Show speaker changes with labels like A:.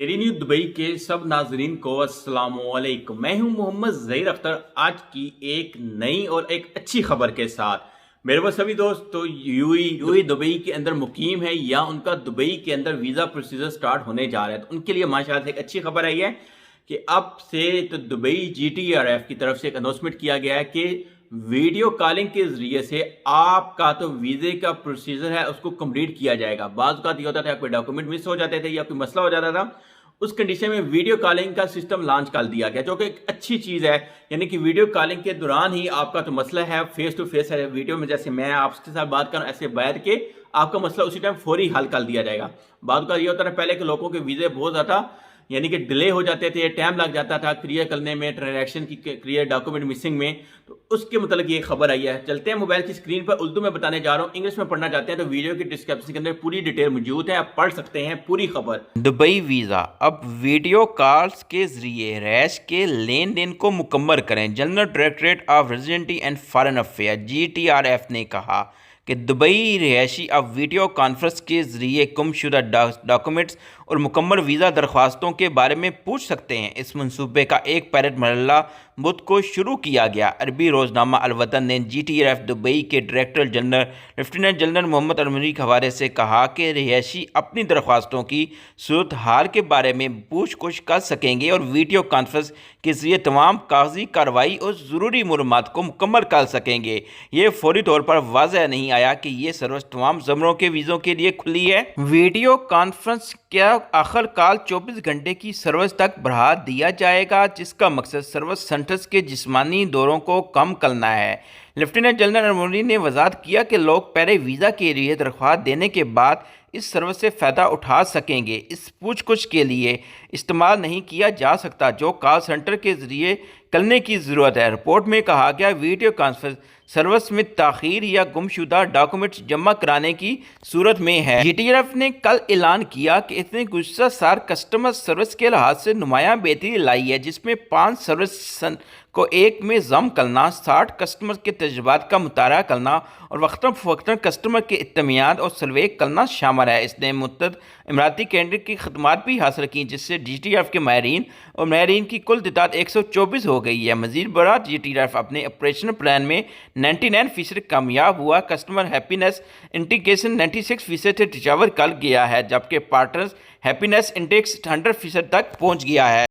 A: Dairy news Dubai کے سب ناظرین کو السلام علیکم۔ میں ہوں محمد ظہیر اختر، آج کی ایک نئی اور ایک اچھی خبر کے ساتھ۔ میرے وہ سبھی دوست تو یو دبئی کے اندر مقیم ہے یا ان کا دبئی کے اندر ویزا پروسیجر سٹارٹ ہونے جا رہا ہے، تو ان کے لیے ماشاءاللہ ایک اچھی خبر آئی ہے کہ اب سے تو دبئی GTRF کی طرف سے ایک اناؤنسمنٹ کیا گیا ہے کہ ویڈیو کالنگ کے ذریعے سے آپ کا تو ویزے کا پروسیجر ہے اس کو کمپلیٹ کیا جائے گا۔ بعض اوقات یہ ہوتا تھا کوئی ڈاکومنٹ مس ہو جاتے تھے یا کوئی مسئلہ ہو جاتا تھا، اس کنڈیشن میں ویڈیو کالنگ کا سسٹم لانچ کر دیا گیا، جو کہ ایک اچھی چیز ہے۔ یعنی کہ ویڈیو کالنگ کے دوران ہی آپ کا تو مسئلہ ہے فیس ٹو فیس ہے، ویڈیو میں جیسے میں آپ کے ساتھ بات کروں ایسے بیٹھ کے آپ کا مسئلہ اسی ٹائم فوری حل کر دیا جائے گا۔ بعض اوقات یہ ہوتا تھا پہلے کہ لوگوں کے ویزے بہت زیادہ یعنی کہ ڈیلے ہو جاتے تھے، ٹائم لگ جاتا تھا کلیئر کرنے میں، ٹرانزیکشن کی کلیئر ڈاکومنٹ مسنگ میں، تو اس کے متعلق یہ خبر آئی ہے۔ چلتے ہیں موبائل کی اسکرین پر، اردو میں بتانے جا رہا ہوں، انگلش میں پڑھنا چاہتے ہیں تو ویڈیو کی ڈسکرپشن کے اندر پوری ڈیٹیل موجود ہے، آپ پڑھ سکتے ہیں پوری خبر۔
B: دبئی ویزا اب ویڈیو کالز کے ذریعے رہائش کے لین دین کو مکمل کریں۔ General directorate of residency and foreign affair GTRF نے کہا کہ دبئی رہائشی اب ویڈیو کانفرنس کے ذریعے گم شدہ ڈاکومنٹس اور مکمل ویزا درخواستوں کے بارے میں پوچھ سکتے ہیں۔ اس منصوبے کا ایک پائلٹ مرحلہ بدھ کو شروع کیا گیا۔ عربی روزنامہ الوطن نے GTRF دبئی کے ڈائریکٹر جنرل لیفٹیننٹ جنرل محمد المنی کے حوالے سے کہا کہ رہائشی اپنی درخواستوں کی صورتحال کے بارے میں پوچھ گچھ کر سکیں گے اور ویڈیو کانفرنس کے ذریعے تمام کاغذی کارروائی اور ضروری معلومات کو مکمل کر سکیں گے۔ یہ فوری طور پر واضح نہیں آیا کہ یہ سروس تمام زمروں کے ویزوں کے لیے کھلی ہے۔ ویڈیو کانفرنس کیا آخر کار 24 گھنٹے کی سروس تک بڑھا دیا جائے گا، جس کا مقصد سروس سینٹرز کے جسمانی دوروں کو کم کرنا ہے۔ لیفٹیننٹ جنرل المنی نے وضاحت کیا کہ لوگ پہلے ویزا کے لیے درخواست دینے کے بعد اس سروس سے فائدہ اٹھا سکیں گے۔ اس پوچھ گچھ کے لیے استعمال نہیں کیا جا سکتا جو کال سینٹر کے ذریعے کرنے کی ضرورت ہے۔ رپورٹ میں کہا گیا ویڈیو کانفرنس سروس میں تاخیر یا گم شدہ ڈاکومنٹس جمع کرانے کی صورت میں ہے۔ GTRF نے کل اعلان کیا کہ اس نے گزشتہ سال کسٹمر سروس کے لحاظ سے نمایاں بہتری لائی ہے، جس میں 5 سروس کو ایک میں ضم کرنا، 60 کسٹمر کے تجربات کا مطالعہ کرنا اور وقتاً فوقتاً کسٹمر کے اطمینان اور سروے کرنا شامل ہے۔ اس نے متعدد اماراتی کینڈیڈیٹ کی خدمات بھی حاصل کی، جس سے GTRF کے ماہرین کی کل تعداد 124 ہو گئی ہے۔ مزید برآں GTRF اپنے آپریشنل پلان میں 99% کامیاب ہوا۔ کسٹمر ہیپینس انڈیکس 96% سے تجاوز کر گیا ہے، جبکہ پارٹنرز ہیپینس انڈیکس 100% تک پہنچ گیا ہے۔